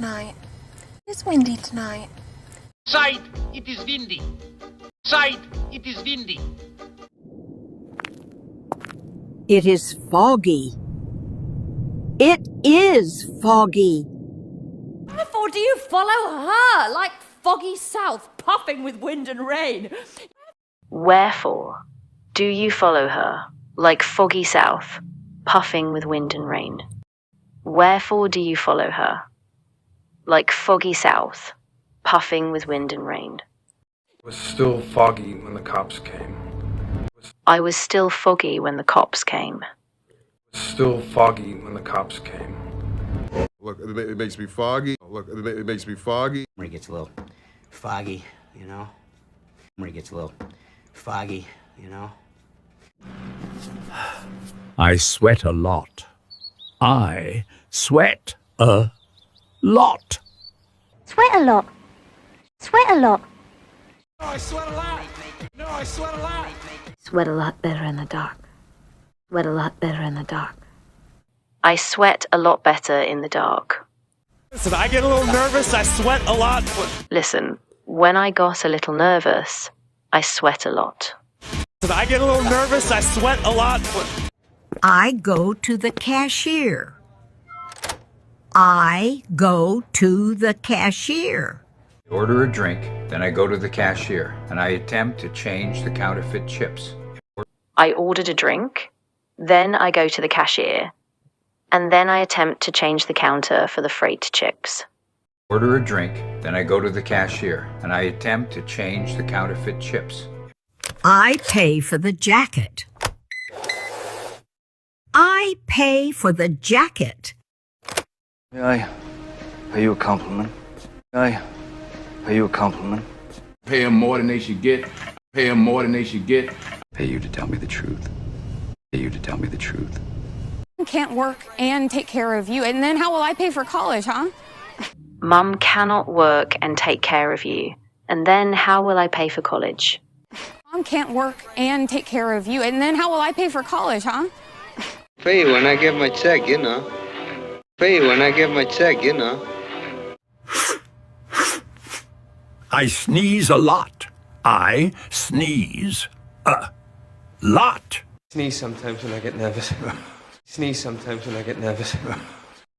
tonight. It's windy tonight. Sight, it is windy. Sight, it is windy. It is foggy. It is foggy. Therefore, do you follow her like foggy south, puffing with wind and rain? Wherefore do you follow her like foggy south, puffing with wind and rain? Wherefore do you follow her like foggy south, puffing with wind and rain? It was still foggy when the cops came. I was still foggy when the cops came. It was still foggy when the cops came. Look, it makes me foggy. Look, it makes me foggy. Where it gets a little foggy, you know? Where it gets a little foggy, you know? I sweat a lot. I sweat a lot. Sweat a lot. Sweat a lot. No, I sweat a lot. No, I sweat a lot. Sweat a lot better in the dark. Sweat a lot better in the dark. I sweat a lot better in the dark. Listen, I get a little nervous, I sweat a lot. Listen, when I got a little nervous, I sweat a lot. Listen, I get a little nervous, I sweat a lot. I go to the cashier. I go to the cashier. I order a drink, then I go to the cashier, and I attempt to change the counterfeit chips. I ordered a drink, then I go to the cashier, and then I attempt to change the counter for the freight chips. Order a drink, then I go to the cashier, and I attempt to change the counterfeit chips. I pay for the jacket. I pay for the jacket. May I pay you a compliment? May I pay you a compliment? Pay them more than they should get. Pay them more than they should get. Pay you to tell me the truth. Pay you to tell me the truth. Can't work and take care of you, and then how will I pay for college, huh? Mum cannot work and take care of you, and then how will I pay for college? Mom can't work and take care of you, and then how will I pay for college, huh? Pay when I get my check, you know. Pay when I get my check, you know. I sneeze a lot. I sneeze a lot. Sneeze sometimes when I get nervous. Sneeze sometimes when I get nervous.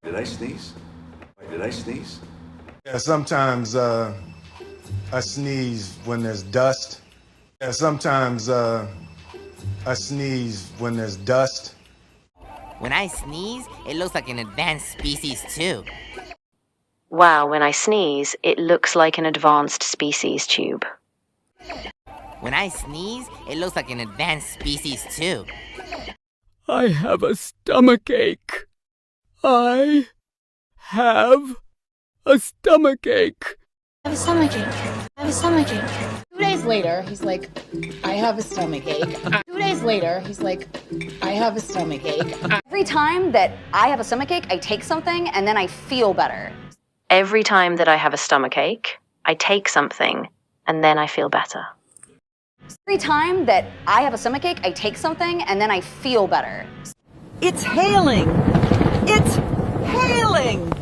Did I sneeze? Did I sneeze? Yeah, sometimes I sneeze when there's dust. Yeah, sometimes I sneeze when there's dust. When I sneeze, it looks like an advanced species too. Wow, when I sneeze, it looks like an advanced species tube. When I sneeze, it looks like an advanced species too. I have a stomachache. I have a stomachache. I have a stomachache. I have a stomachache. 2 days later, he's like, I have a stomachache. 2 days later, he's like, I have a stomachache. Every time that I have a stomachache, I take something and then I feel better. Every time that I have a stomachache, I take something and then I feel better. Every time that I have a stomachache, I take something and then I feel better. It's hailing. It's hailing.